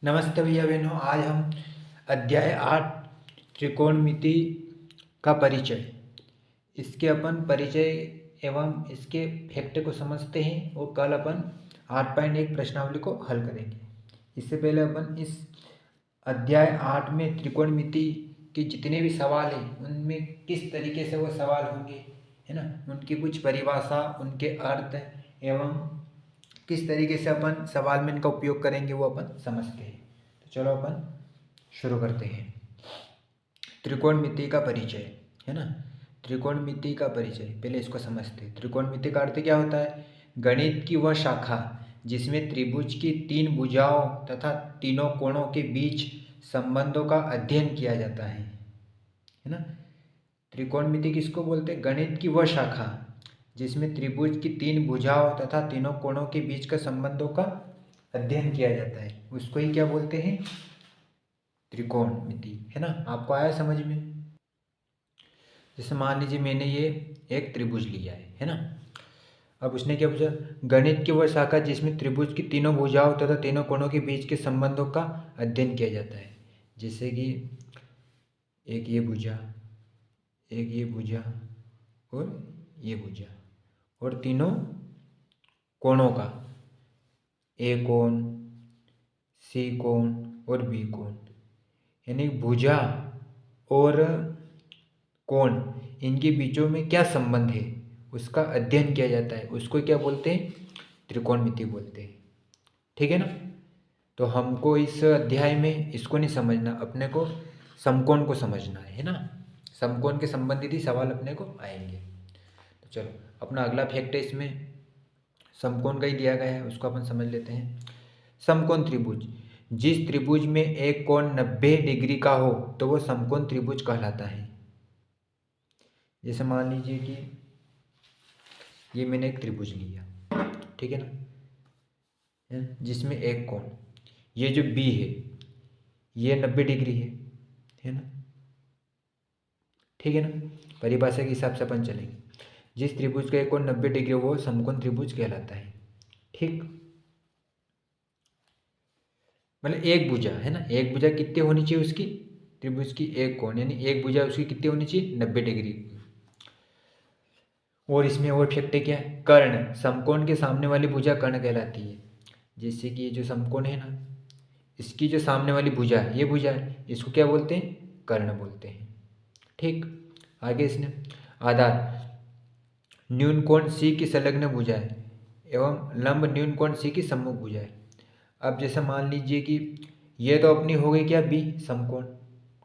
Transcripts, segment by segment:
नमस्ते भैया बहनों। आज हम अध्याय 8 त्रिकोणमिति का परिचय, इसके अपन परिचय एवं इसके फैक्ट को समझते हैं और कल अपन 8.1 प्रश्नावली को हल करेंगे। इससे पहले अपन इस अध्याय 8 में त्रिकोणमिति के जितने भी सवाल हैं उनमें किस तरीके से वो सवाल होंगे, है ना, उनकी कुछ परिभाषा, उनके अर्थ एवं किस तरीके से अपन सवाल में इनका उपयोग करेंगे वो अपन समझते हैं। तो चलो अपन शुरू करते हैं। त्रिकोणमिति का परिचय, है ना। त्रिकोणमिति का परिचय पहले इसको समझते हैं। त्रिकोणमिति का अर्थ क्या होता है? गणित की वह शाखा जिसमें त्रिभुज की तीन भुजाओं तथा तीनों कोणों के बीच संबंधों का अध्ययन किया जाता है ना। त्रिकोणमिति किसको बोलते हैं? गणित की वह शाखा जिसमें त्रिभुज की तीन भुजाओं तथा तीनों कोणों के बीच का संबंधों का अध्ययन किया जाता है, उसको ही क्या बोलते हैं? त्रिकोणमिति, है ना। आपको आया समझ में? जैसे मान लीजिए मैंने ये एक त्रिभुज लिया है ना। अब उसने क्या पूछा? गणित की वह शाखा जिसमें त्रिभुज की तीनों भुजाओं तथा तीनों कोणों के बीच के संबंधों का अध्ययन किया जाता है। जैसे कि एक ये भुजा, एक ये भुजा और ये भुजा, और तीनों कोणों का, ए कोण, सी कोण और बी कोण, यानी भुजा और कोण, इनके बीचों में क्या संबंध है उसका अध्ययन किया जाता है, उसको क्या बोलते हैं? त्रिकोणमिति बोलते हैं। ठीक है ना। तो हमको इस अध्याय में इसको नहीं समझना, अपने को समकोण को समझना है ना। समकोण के संबंधित ही सवाल अपने को आएंगे। तो चलो अपना अगला फैक्ट है, इसमें समकोण का ही दिया गया है, उसको अपन समझ लेते हैं। समकोण त्रिभुज, जिस त्रिभुज में एक कोण 90 डिग्री का हो तो वो समकोण त्रिभुज कहलाता है। जैसे मान लीजिए कि ये मैंने एक त्रिभुज लिया, ठीक है ना, जिसमें एक कोण, ये जो बी है ये 90 डिग्री है ना। ठीक है ना। परिभाषा के हिसाब से अपन चलेंगे। जिस त्रिभुज का एक कोण 90 डिग्री वो समकोण त्रिभुज कहलाता है। ठीक, मतलब एक भुजा है ना, एक भुजा कितनी होनी चाहिए उसकी? त्रिभुज की एक कोण यानी एक भुजा उसकी कितनी होनी चाहिए? 90 डिग्री। और इसमें और फैक्ट क्या है? कर्ण, समकोण के सामने वाली भुजा कर्ण कहलाती है। जैसे कि ये जो समकोण है ना, इसकी जो सामने वाली भुजा है, ये भुजा है, इसको क्या बोलते हैं? कर्ण बोलते हैं। ठीक, आगे इसने आधार, न्यून कोण सी की संलग्न भुजा है एवं लंब न्यून कोण सी की सम्मुख भुजा है। अब जैसे मान लीजिए कि ये तो अपनी हो गई क्या? बी समकोण,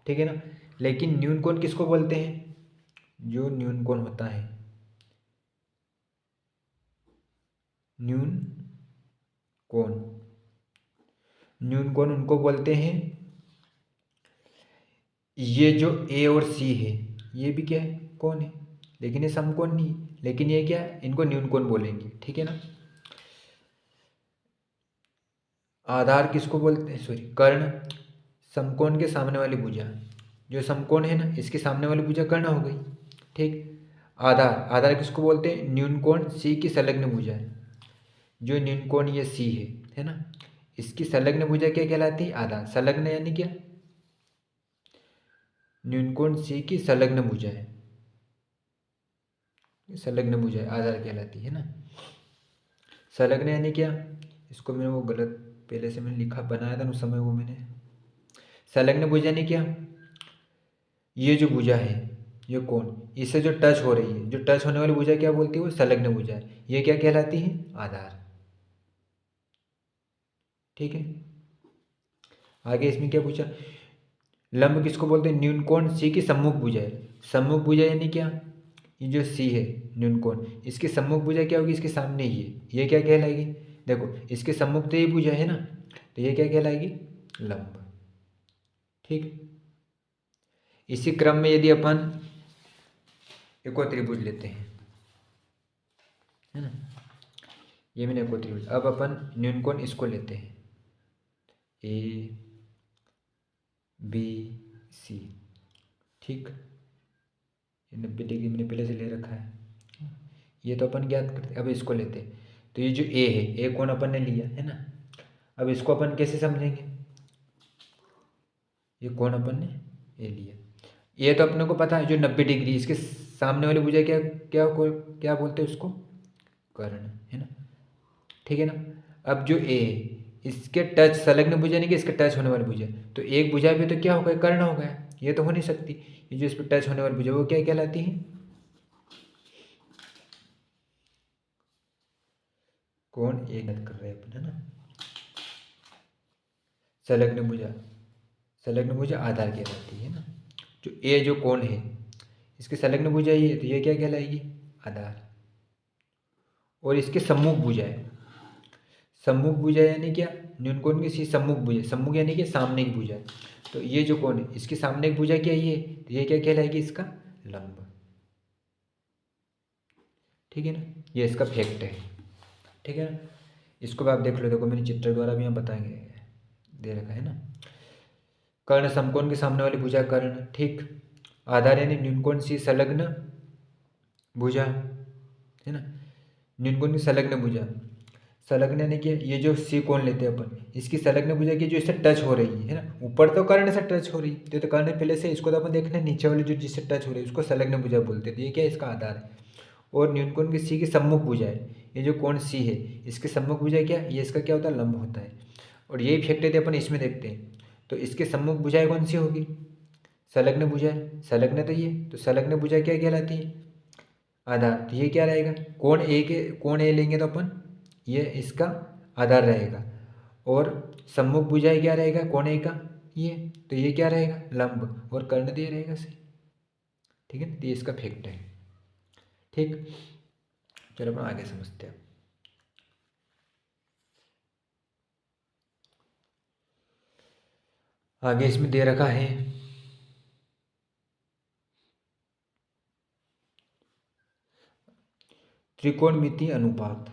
ठीक है ना। लेकिन न्यून कोण किसको बोलते हैं? जो न्यून कोण होता है, न्यून कोण, न्यून कोण उनको बोलते हैं। ये जो ए और सी है ये भी क्या है? कोण है, लेकिन ये समकोण नहीं है, लेकिन ये क्या है? इनको न्यून कोण बोलेंगे। ठीक है ना। आधार किसको बोलते हैं? सॉरी, कर्ण, समकोण के सामने वाली भुजा, जो समकोण है ना इसके सामने वाली भुजा कर्ण हो गई। ठीक, आधार, आधार किसको बोलते हैं? न्यून कोण सी की संलग्न भुजा है, जो न्यून कोण ये सी है ना, इसकी संलग्न भुजा क्या कहलाती है? आधार। संलग्न यानी क्या? न्यून कोण सी की संलग्न भुजा है, संलग्न भुजा है, आधार कहलाती है ना। संलग्न यानी क्या? इसको मैंने वो गलत पहले से मैंने लिखा बनाया था उस समय, वो मैंने संलग्न भुजा यानी क्या? ये जो भुजा है, ये कोण, इससे जो टच हो रही है, जो टच होने वाली भुजा क्या बोलती है? वो संलग्न भुजा है। ये क्या कहलाती है? आधार। ठीक है, आगे इसमें क्या पूछा? लंब किसको बोलते हैं? न्यून कोण सी की सम्मुख भुजा है। सम्मुख भुजा यानी क्या? ये जो सी है न्यून कोण, इसकी सम्मुख भुजा क्या होगी? इसके सामने ही है, ये क्या कहलाएगी? देखो इसके सम्मुख तो ये भुजा है ना, तो ये क्या कहलाएगी? लंब। ठीक, इसी क्रम में यदि अपन एक और त्रिभुज लेते हैं, है ना, ये मैंने एक और त्रिभुज, अब अपन न्यून कोण इसको लेते हैं, ए बी सी। ठीक, ये 90 डिग्री मैंने पहले से ले रखा है, ये तो अपन ज्ञात करते। अब इसको लेते हैं, तो ये जो ए है, ए कोण अपन ने लिया है ना, अब इसको अपन कैसे समझेंगे? ये कोण अपन ने ए लिया। ये तो अपने को पता है जो 90 डिग्री, इसके सामने वाली भुजा क्या क्या क्या बोलते हैं उसको, कर्ण, है ना। ठीक है ना। अब जो ए इसके टच संलग्न भुजा नहीं कि इसके टच होने वाली भुजा, तो एक भुजा पे तो क्या हो गया, कर्ण हो गया, ये तो हो नहीं सकती। ये जो इस पर टच होने वाली भुजा वो क्या कहलाती है, कौन ए याद कर रहे हैं अपन, है ना। संलग्न भुजा, संलग्न भुजा आधार कहलाती है ना। जो ए जो कोण है इसके संलग्न भुजा ही है, तो ये क्या कहलाएगी, आधार। और इसके सम्मुख भुजा है, सम्मुख भुजा यानी क्या, न्यूनकोण की सी सम्मुख भुजा, सम्मुख यानी कि सामने की भुजा। तो ये जो कोण है इसकी सामने की भुजा क्या ये, तो ये क्या कहलाएगी, इसका लंब। ठीक है ना, ये इसका फैक्ट है। ठीक है ना, इसको भी आप देख लो, देखो मैंने चित्र द्वारा भी यहाँ बताएंगे दे रखा है ना। कर्ण समकोण के सामने वाली भुजा कर्ण, ठीक। आधार यानी न्यूनकोण सी संलग्न भुजा, है ना। न्यूनकोण की संलग्न भुजा, संलग्न यानी कि ये जो सी कोण लेते हैं अपन, इसकी संलग्न भुजा की जो इससे टच हो रही है ना, ऊपर तो कर्ण से टच हो रही है, तो कर्ण पहले से, इसको तो अपन देखना है नीचे वाली जो जिससे टच हो रही है उसको संलग्न भुजा बोलते हैं, तो ये क्या है, इसका आधार है। और न्यूनकोण की सी की सम्मुख भुजा है, ये जो कोण सी है इसके सम्मुख भुजा क्या, ये इसका क्या होता है, लंब होता है। और यही फैक्ट यदि अपन इसमें देखते हैं, तो इसके सम्मुख भुजाएं कौन सी होगी, संलग्न भुजा, संलग्न तो ये, तो संलग्न भुजा क्या कहलाती है, आधार। तो ये क्या रहेगा, कोण ए लेंगे तो अपन, ये इसका आधार रहेगा। और सम्मुख भुजाएं क्या रहेगा, कोण ए का ये, तो ये क्या रहेगा, लंब। और कर्ण दिया रहेगा सही। ठीक है, तो ये इसका फैक्ट है। ठीक, चलो अपन आगे समझते हैं। आगे इसमें दे रखा है त्रिकोणमिति अनुपात।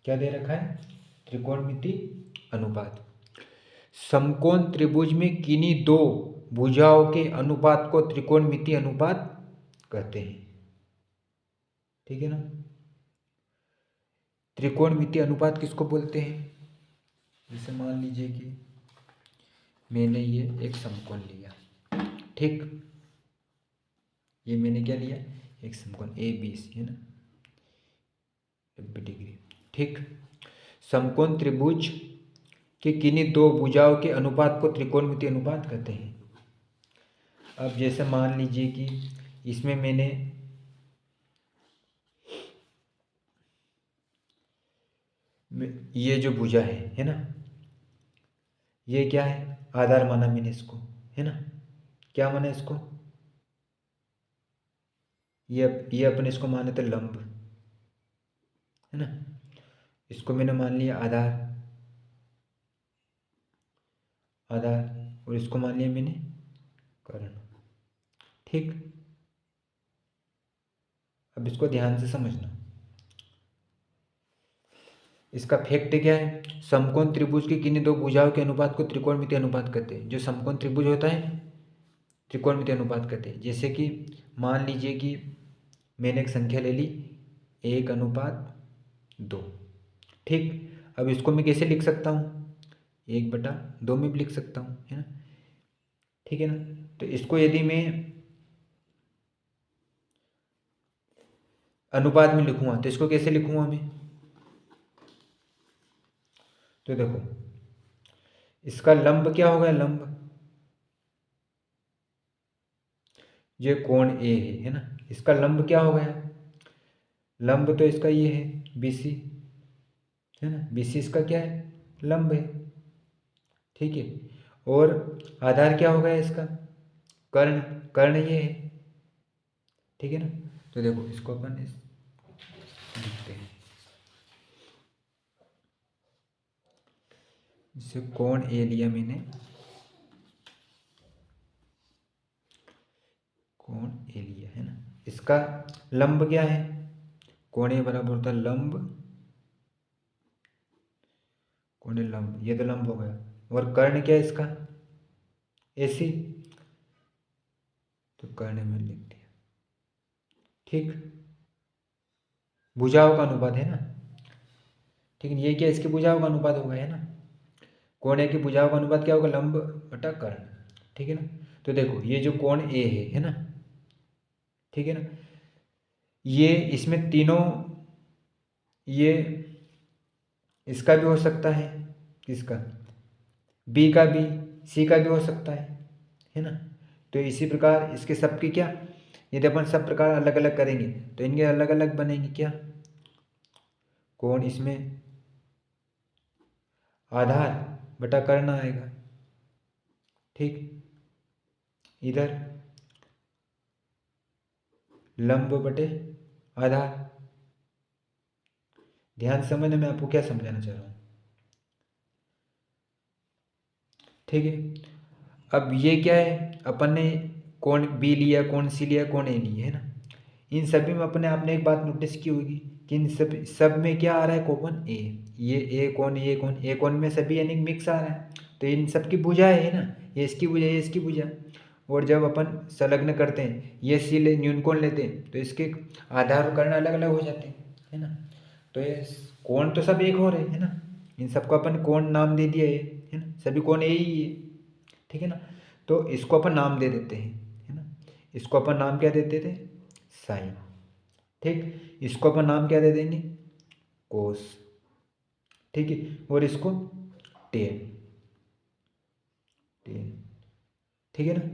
क्या दे रखा है, त्रिकोणमिति अनुपात। समकोण त्रिभुज में किन्हीं दो भुजाओं के अनुपात को त्रिकोणमिति अनुपात कहते हैं। ठीक है ना, त्रिकोणमिति अनुपात किसको बोलते हैं, जैसे मान लीजिए कि मैंने ये एक समकोण लिया, ठीक। ये मैंने क्या लिया, एक समकोण ABC, है ना, 90 डिग्री, ठीक। समकोण त्रिभुज के किन्हीं दो भुजाओं के अनुपात को त्रिकोणमिति अनुपात कहते हैं। अब जैसे मान लीजिए कि इसमें मैंने ये जो भुजा है ना, ये क्या है, आधार माना मैंने इसको, है ना। क्या माना इसको, ये अपन इसको माने तो लंब, है ना। इसको मैंने मान लिया आधार, आधार, और इसको मान लिया मैंने कर्ण, ठीक। अब इसको ध्यान से समझना, इसका फैक्ट क्या है, समकोण त्रिभुज के किन्हीं दो भुजाओं के अनुपात को त्रिकोणमिति अनुपात कहते हैं। जो समकोण त्रिभुज होता है त्रिकोणमिति अनुपात कहते हैं। जैसे कि मान लीजिए कि मैंने एक संख्या ले ली 1:2, ठीक। अब इसको मैं कैसे लिख सकता हूँ, 1/2 में भी लिख सकता हूँ, है ना। ठीक है ना, तो इसको यदि मैं अनुपात में लिखूंगा तो इसको कैसे लिखूंगा मैं, तो देखो इसका लंब क्या होगा, लंब, ये कोण ए है ना, इसका लंब क्या हो गया, लंब तो इसका ये है BC, है ना, BC इसका क्या है, लंब है, ठीक है। और आधार क्या हो गया इसका, कर्ण, कर्ण ये है, ठीक है ना। तो देखो इसको अपन लिखते हैं, जैसे कोण ए लिया मैंने, कोण ए लिया, है ना। इसका लंब क्या है, कोण ए बराबर होता है लंब, कोण ए लंब, ये तो लंब हो गया। और कर्ण क्या है इसका, AC, तो कर्ण में लिख दिया, ठीक। भुजाओं का अनुपात है ना, ठीक है। ये क्या, इसकी भुजाओं का अनुपात होगा, है ना। कोण ए की भुजाओं का अनुपात क्या होगा, लंब बटा कर्ण। ठीक है ना। तो देखो ये जो कोण ए है ना, ठीक है ना, ये इसमें तीनों, ये इसका भी हो सकता है, किसका, बी का भी, सी का भी हो सकता है ना। तो इसी प्रकार इसके सबकी क्या, यदि अपन सब प्रकार अलग अलग करेंगे तो इनके अलग अलग बनेंगे क्या, कोण इसमें आधार बटा कर्ण आएगा, ठीक, इधर लंब बटे आधार। ध्यान समझना मैं आपको क्या समझाना चाह रहा हूँ, ठीक है। अब ये क्या है, अपन ने कोण बी लिया, कोण सी लिया, कोण ए लिया, है ना। इन सभी में अपने आपने एक बात नोटिस की होगी कि इन सब में क्या आ रहा है, कॉमन ए। ये ए कोण, ये कोण, ए कोण में सभी यानी मिक्स आ रहा है, तो इन सब की भुजा है ना, ये इसकी भुजा, ये इसकी भुजा। और जब अपन संलग्न करते हैं, ये सी ले न्यून कोण लेते हैं, तो इसके आधार और कर्ण अलग अलग हो जाते हैं, है ना। तो ये कोण तो सब एक हो रहे हैं ना, इन सबको अपन कोण नाम दे दिया है ना, सभी कोण एक ही है, ठीक है ना। तो इसको अपन नाम दे देते हैं, है ना, इसको अपन नाम क्या देते थे, साइन, ठीक। इसको अपन नाम क्या दे देंगे, कोस, ठीक है। और इसको टेन, टेन, ठीक है ना।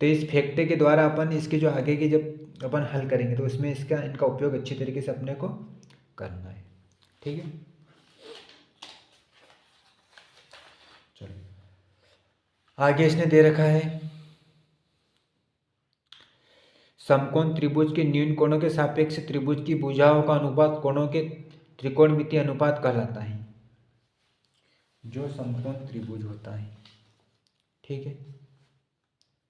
तो इस फैक्टर के द्वारा अपन इसके जो आगे के जब अपन हल करेंगे तो उसमें इसका इनका उपयोग अच्छी तरीके से अपने को करना है, ठीक है। चलो आगे इसने दे रखा है, समकोण त्रिभुज के न्यून कोणों के सापेक्ष त्रिभुज की भुजाओं का अनुपात कोणों के त्रिकोणमितीय अनुपात कहलाता है। जो समकोण त्रिभुज होता है, ठीक है,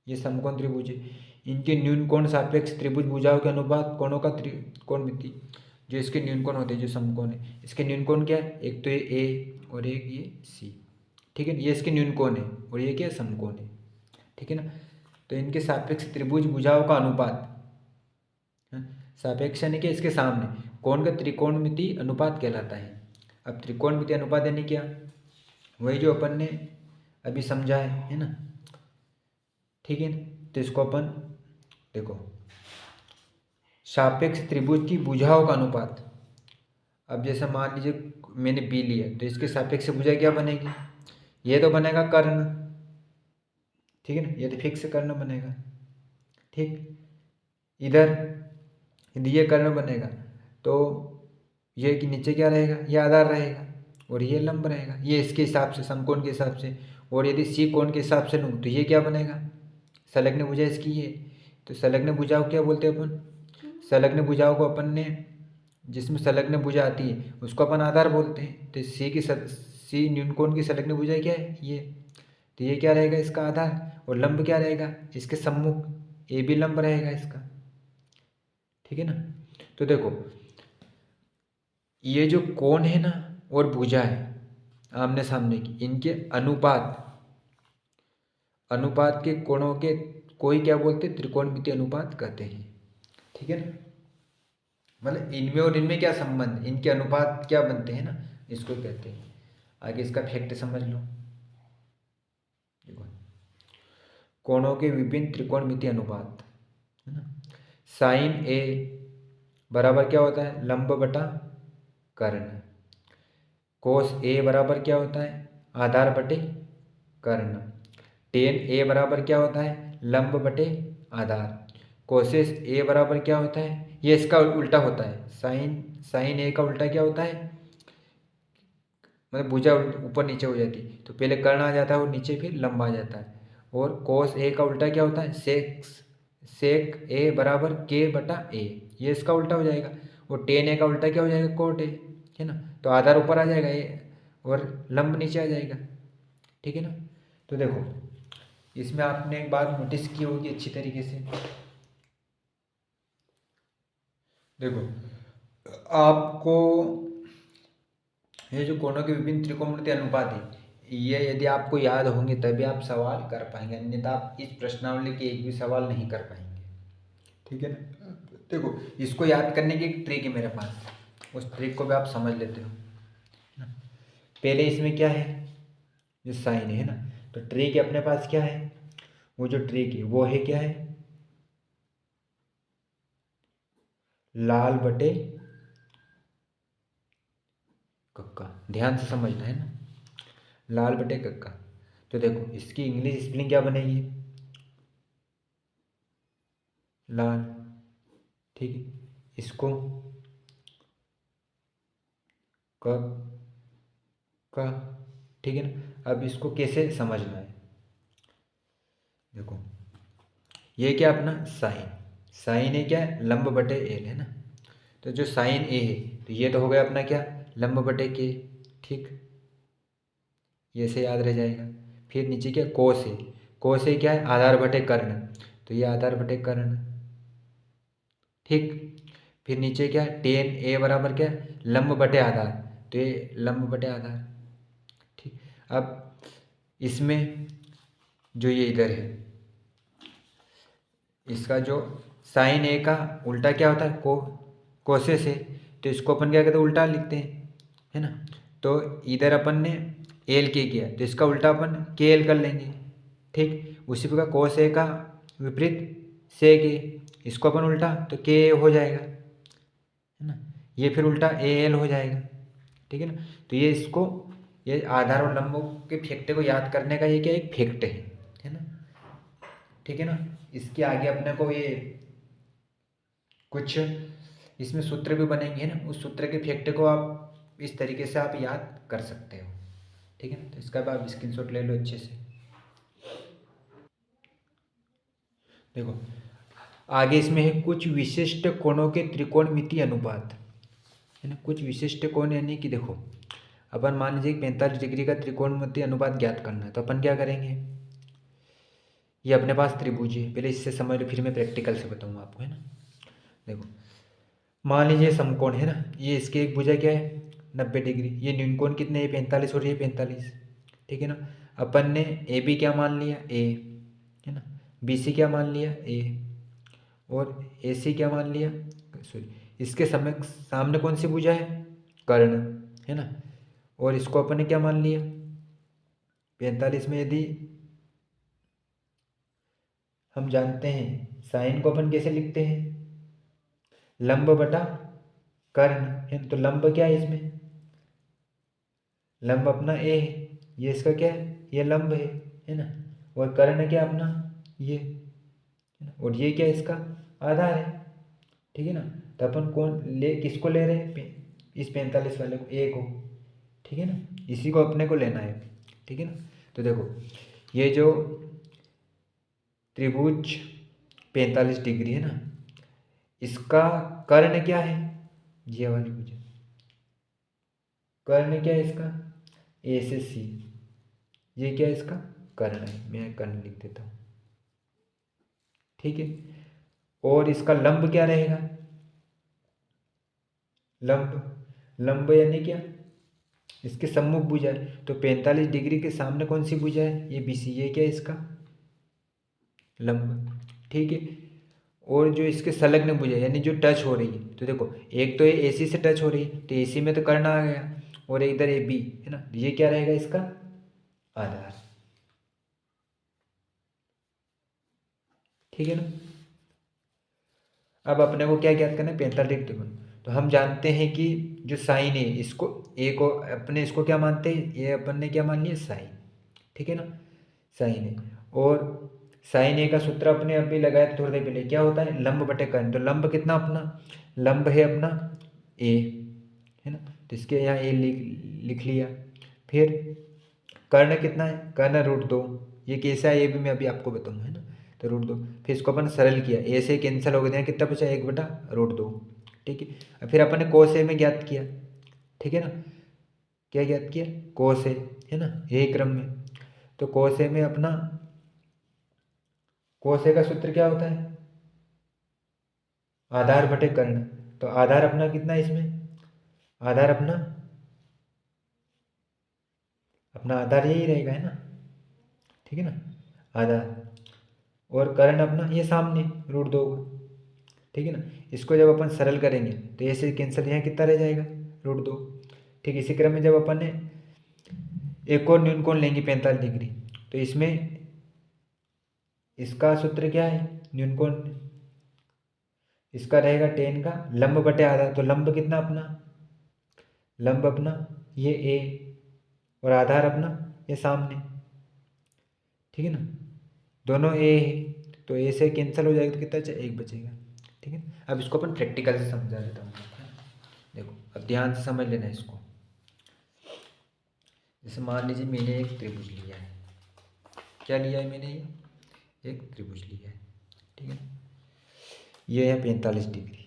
ये समकोण त्रिभुज है, इनके न्यून कोण सापेक्ष त्रिभुज भुजाओं के अनुपात कोणों का त्रिकोणमिति, जो इसके न्यून कोण होते हैं, जो समकोण है, इसके न्यून कोण क्या है, एक तो ये ए और एक ये सी, ठीक है, ये इसके न्यून कोण है और ये क्या है, समकोण है, ठीक है ना। तो इनके सापेक्ष त्रिभुज भुजाओं का अनुपात, सापेक्ष यानी कि इसके सामने कोण का त्रिकोणमिति अनुपात कहलाता है। अब त्रिकोणमिति अनुपात यानी क्या, वही जो अपन ने अभी समझा है ना, ठीक है। तो इसको अपन देखो, सापेक्ष त्रिभुज की भुजाओं का अनुपात, अब जैसे मान लीजिए मैंने बी लिया, तो इसके सापेक्ष भुजा क्या बनेगी, ये तो बनेगा कर्ण, ठीक है ना, ये तो फिक्स कर्ण बनेगा, ठीक। इधर यदि ये कर्ण बनेगा तो ये कि नीचे क्या रहेगा, ये आधार रहेगा और ये लंब रहेगा, ये इसके हिसाब से समकोण के हिसाब से। और यदि सी कोण के हिसाब से लूँ तो ये क्या बनेगा, संलग्न भुजा इसकी है। तो संलग्न भुजाओं क्या बोलते हैं अपन, संलग्न भुजाओं को अपन ने, जिसमें संलग्न भुजा आती है उसको अपन आधार बोलते हैं। तो सी न्यून कोण की संलग्न भुजा क्या है, ये, तो ये क्या रहेगा, इसका आधार, और लंब क्या रहेगा, इसके सम्मुख, ए भी लंब रहेगा इसका, ठीक है ना। तो देखो ये जो कोण है ना और भुजा है आमने सामने की, इनके अनुपात, अनुपात के कोणों के कोई क्या बोलते हैं, त्रिकोणमिति अनुपात कहते हैं, ठीक है ना। मतलब इनमें और इनमें क्या संबंध, इनके अनुपात क्या बनते हैं ना, इसको कहते हैं। आगे इसका फैक्ट समझ लो, देखो कोणों के विभिन्न त्रिकोणमिति अनुपात, है ना। साइन ए बराबर क्या होता है, लंब बटा कर्ण। कोस ए बराबर क्या होता है, आधार बटे कर्ण। टेन ए बराबर क्या होता है, लंब बटे आधार। कोसेस ए बराबर क्या होता है, ये इसका उल्टा होता है, साइन ए का उल्टा क्या होता है, मतलब भुजा ऊपर नीचे हो जाती है, तो पहले कर्ण आ जाता है और नीचे फिर लंब आ जाता है। और कोस ए का उल्टा क्या होता है, सेक ए बराबर के बटा ए, ये इसका उल्टा हो जाएगा। और टेन ए का उल्टा क्या हो जाएगा, कोट ए, है ना। तो आधार ऊपर आ जाएगा ए और लंब नीचे आ जाएगा, ठीक है ना। तो देखो इसमें आपने एक बात नोटिस की होगी अच्छी तरीके से, देखो आपको ये जो कोणों के विभिन्न त्रिकोणमिति अनुपात है, ये यदि आपको याद होंगे तभी आप सवाल कर पाएंगे, अन्यथा आप इस प्रश्नावली के एक भी सवाल नहीं कर पाएंगे, ठीक है ना। देखो इसको याद करने की एक ट्रिक है मेरे पास, उस ट्रिक को भी आप समझ लेते हो ना। पहले इसमें क्या है, जो साइन है ना, तो ट्रिक अपने पास क्या है, वो जो ट्रिक है वो है क्या है, लाल बटे कक्का। ध्यान से समझना है ना, लाल बटे कक्का। तो देखो इसकी इंग्लिश स्पेलिंग क्या बनेगी, लाल, ठीक है। इसको क का, ठीक है ना। अब इसको कैसे समझना है, देखो ये क्या अपना साइन, साइन ए क्या है, लंब बटे एल है ना। तो जो साइन ए है तो ये तो हो गया अपना क्या, लंब बटे के, ठीक, ये से याद रह जाएगा। फिर नीचे क्या कोस है, कोस है क्या है, आधार बटे कर्ण, तो ये आधार बटे कर्ण, ठीक। फिर नीचे क्या है, टेन ए बराबर क्या है, लंब बटे आधार, तो ये लंब बटे आधार, ठीक। अब इसमें जो ये इधर है, इसका जो साइन ए का उल्टा क्या होता है, कोसेस है, तो इसको अपन क्या कहते हैं, उल्टा लिखते हैं, है ना। तो इधर अपन ने एल के किया तो इसका उल्टा अपन के एल कर लेंगे, ठीक। उसी प्रकार कोस ए का विपरीत सेक ए, इसको अपन उल्टा तो के ए हो जाएगा, है ना। ये फिर उल्टा ए एल हो जाएगा, ठीक है ना। तो ये इसको, ये आधार और लंबों के फेक्टे को याद करने का ये क्या एक फेक्ट है ना, ठीक है ना। इसके आगे अपने को ये कुछ इसमें सूत्र भी बनेंगे, है ना। उस सूत्र के फैक्ट को आप इस तरीके से आप याद कर सकते हो, ठीक है ना। तो इसका भी आप स्क्रीनशॉट ले लो अच्छे से। देखो आगे इसमें है कुछ विशिष्ट कोणों के त्रिकोणमितीय अनुपात, है ना। कुछ विशिष्ट कोण यानी कि देखो अपन मान लीजिए 45 डिग्री का त्रिकोणमितीय अनुपात ज्ञात करना है, तो अपन क्या करेंगे, ये अपने पास त्रिभुज है, पहले इससे समझ लो फिर मैं प्रैक्टिकल से बताऊंगा आपको, है ना। देखो मान लीजिए समकोण है ना, ये इसकी एक भुजा क्या है 90 डिग्री, ये न्यून कोण कितने है 45 और ये 45, ठीक है ना। अपन ने ए बी क्या मान लिया ए, है ना, बी सी क्या मान लिया ए, और ए सी क्या मान लिया, सॉरी इसके समय सामने कौन सी भुजा है, कर्ण, है ना। और इसको अपन ने क्या मान लिया 45 में, यदि हम जानते हैं साइन को अपन कैसे लिखते हैं, लंब बटा कर्ण, है ना। तो लंब क्या है इसमें, लंब अपना ए है, ये इसका क्या है, ये लंब है ना। और कर्ण क्या अपना ये, है ना। और ये क्या इसका आधार है, ठीक है ना। तो अपन कौन ले, किसको ले रहे हैं, इस 45 वाले को, ए को, ठीक है ना। इसी को अपने को लेना है, ठीक है ना। तो देखो ये जो त्रिभुज 45 डिग्री है ना, इसका कर्ण क्या है, ये वाली भुजा, कर्ण क्या है इसका ए से सी, ये क्या है इसका कर्ण है, मैं कर्ण लिख देता हूँ, ठीक है। और इसका लंब क्या रहेगा, लंब, लंब यानी क्या, इसके सम्मुख भुजा है, तो 45 डिग्री के सामने कौन सी भुजा है, ये बी सी, ये क्या है इसका लंब, ठीक है। और जो इसके संलग्न भुजा यानी जो टच हो रही है, तो देखो एक तो ये ए सी से टच हो रही है तो ए सी में तो कर्ण आ गया, और इधर ए बी है ना, ये क्या रहेगा इसका आधार, ठीक है ना। अब अपने को क्या ज्ञात करना है 45 डिग्री को, तो हम जानते हैं कि जो साइन है इसको ए को अपने इसको क्या मानते हैं, ये अपन ने क्या मान लिया साइन, ठीक है ना, साइन है। और साइन ए का सूत्र अपने अभी लगाया था थोड़ी देर पहले, क्या होता है लंब बटे कर्ण, तो लंब कितना अपना, लंब है अपना ए, है ना। तो इसके यहाँ ए लिख लिया। फिर कर्ण कितना है, कर्ण √2, ये कैसा है ये भी मैं अभी आपको बताऊंगा, है ना। तो √2, फिर इसको अपन सरल किया, ए से कैंसिल हो गया, कितना बचा 1/√2, ठीक है। अब फिर अपन ने कोस ए में ज्ञात किया, ठीक है ना, क्या ज्ञात किया कोस ए, है ना, यही क्रम में। तो कोस ए में अपना कोस ए का सूत्र क्या होता है, आधार बटे कर्ण, तो आधार अपना कितना है इसमें, आधार अपना अपना आधार यही रहेगा, है ना, ठीक है ना, आधार, और कर्ण अपना ये सामने √2, ठीक है ना। इसको जब अपन सरल करेंगे तो ऐसे कैंसिल, यहाँ कितना रह जाएगा √2, ठीक। इसी क्रम में जब अपन ने एक और न्यून कोण लेंगे 45 डिग्री, तो इसमें इसका सूत्र क्या है, न्यूनकोण, इसका रहेगा टेन का लंब बटे आधार, तो लंब कितना अपना, लंब अपना ये ए और आधार अपना ये सामने, ठीक है ना, दोनों ए है, तो ए से कैंसिल हो जाएगा तो कितना बचेगा, एक बचेगा, ठीक है। अब इसको अपन प्रैक्टिकल से समझा देता हूँ, देखो अब ध्यान से समझ लेना इसको। जैसे मान लीजिए मैंने एक त्रिभुज लिया है, क्या लिया है मैंने, ये एक त्रिभुज लिया है, ठीक है, ये है 45 डिग्री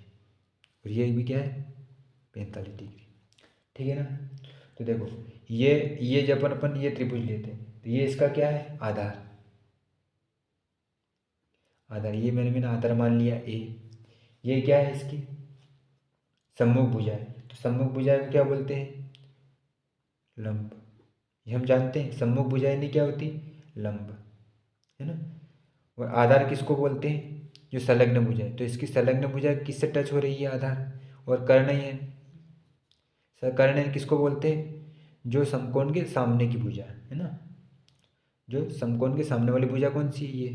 और ये भी क्या है 45 डिग्री, ठीक है ना। तो देखो ये जब अपन ये त्रिभुज लेते हैं तो ये इसका क्या है आधार, आधार ये मैंने आधार मान लिया ए, ये क्या है इसकी सम्मुख भुजाएं, तो सम्मुख भुजाएं को क्या बोलते हैं लंब, ये हम जानते हैं सम्मुख भुजाएं नहीं क्या होती लंब, है ना। और आधार किसको बोलते हैं जो संलग्न भुजा है, तो इसकी संलग्न भुजा किससे टच हो रही है आधार, और कर्ण है, कर्ण किसको बोलते हैं जो समकोण के सामने की भुजा है ना, जो समकोण के सामने वाली भुजा कौन सी है ये,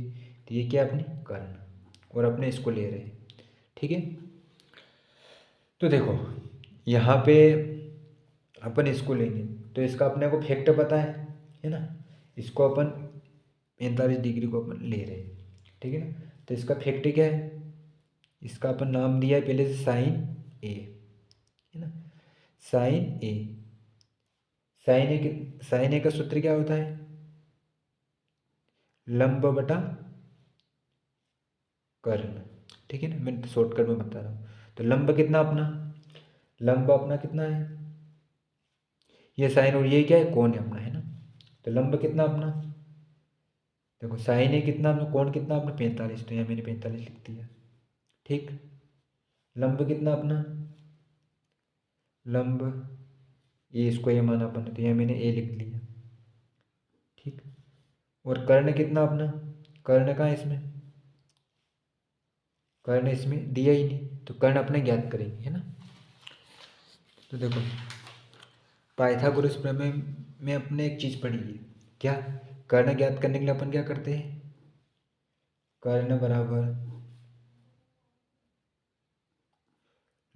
तो ये क्या अपनी कर्ण, और अपने इसको ले रहे हैं, ठीक है। तो देखो यहाँ पे अपन इसको लेंगे तो इसका अपने को फैक्ट पता है ना, इसको अपन 45 डिग्री को अपन ले रहे हैं, ठीक है ना। तो इसका फैक्ट क्या है, इसका अपन नाम दिया है पहले से साइन ए, है ना, साइन ए, साइन ए का सूत्र क्या होता है लंब बटा कर्ण, ठीक है ना, मैं शॉर्टकट में बता रहा हूँ। तो लंब कितना अपना, लंब अपना कितना है ये साइन, और ये क्या है कोण है अपना, है ना। तो लंब कितना अपना, देखो साइन ए कितना अपना, कोण कितना अपना 45, तो यहाँ मैंने 45 लिख दिया, ठीक। लंब कितना अपना, लंब ये इसको ये माना अपन ने, तो यहाँ मैंने ए लिख लिया, ठीक। और कर्ण कितना अपना, कर्ण कहाँ है इसमें, कर्ण इसमें दिया ही नहीं, तो कर्ण अपने ज्ञात करेंगे, है ना। तो देखो पाइथागोरस प्रमेय में अपने एक चीज़ पढ़ी है क्या, कर्ण ज्ञात करने के लिए अपन क्या करते हैं, कर्ण बराबर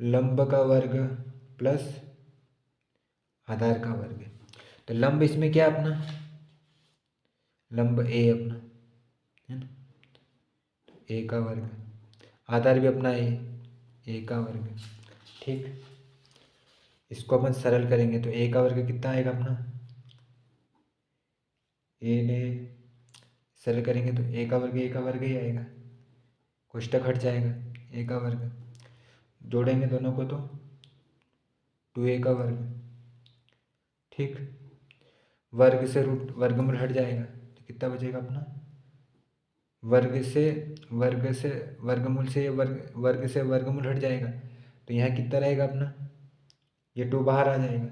लंब का वर्ग प्लस आधार का वर्ग, तो लंब इसमें क्या अपना, लंब ए अपना, है ना, ए का वर्ग, आधार भी अपना ए का वर्ग, ठीक। इसको अपन सरल करेंगे तो ए का वर्ग कितना आएगा अपना, ए ने सरल करेंगे तो ए का वर्ग ही आएगा, कोष्टक हट जाएगा, ए का वर्ग जोड़ेंगे दोनों को तो 2a का वर्ग, ठीक। वर्ग से रूट वर्गमूल हट जाएगा तो कितना बचेगा अपना, वर्ग से वर्गमूल से वर्ग से वर्गमूल हट जाएगा, तो यहाँ कितना रहेगा अपना, ये 2 बाहर आ जाएगा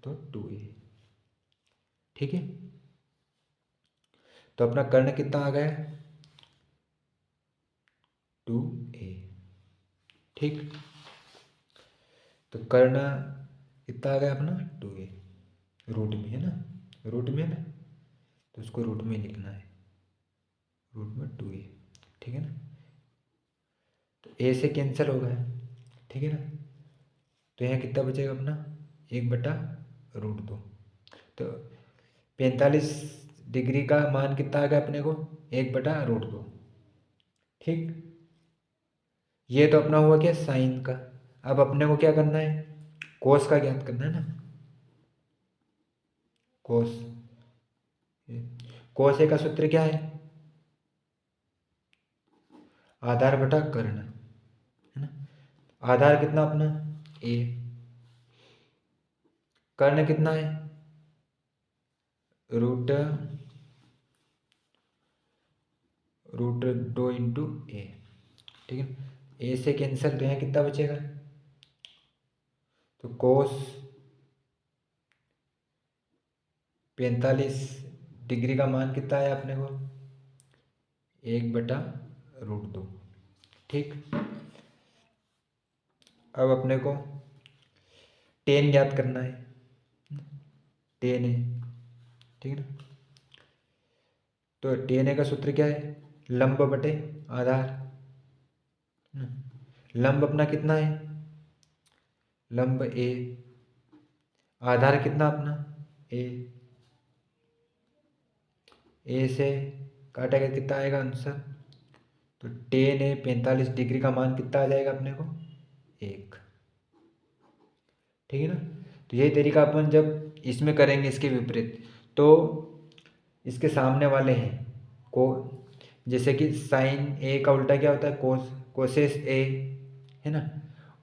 तो 2a, ठीक है। तो अपना कर्ण कितना आ गया 2a, ठीक। तो कर्ण कितना आ गया अपना 2a, रूट में है ना, रूट में है ना, तो उसको रूट में लिखना है, रूट में 2a, ठीक है ना। तो ए से कैंसिल हो गया, ठीक है ना, तो यहाँ कितना बचेगा अपना 1/√2, तो 45 डिग्री का मान कितना आ गया अपने को 1/√2, ठीक। ये तो अपना हुआ क्या साइन का, अब अपने को क्या करना है कोस का ज्ञात करना है ना, कोस, कोस ए का सूत्र क्या है आधार बटा कर्ण, है ना। आधार कितना अपना ए, कर्ण कितना है रूट रूट 2 × a, ठीक है। ए से कैंसिल तो यहाँ कितना बचेगा, तो कोस 45 डिग्री का मान कितना आया अपने को 1/√2, ठीक। अब अपने को टेन ज्ञात करना है, टेन है, ठीक है ना। तो टेन ए का सूत्र क्या है लंब बटे आधार। लंब अपना कितना है, लंब ए, आधार कितना अपना ए, ए से काटेगा कितना आएगा आंसर, तो टेन ए 45 डिग्री का मान कितना आ जाएगा अपने को, 1। ठीक है ना। तो यही तरीका अपन जब इसमें करेंगे इसके विपरीत, तो इसके सामने वाले हैं को, जैसे कि साइन ए का उल्टा क्या होता है, कोस, कोसेस ए, है ना,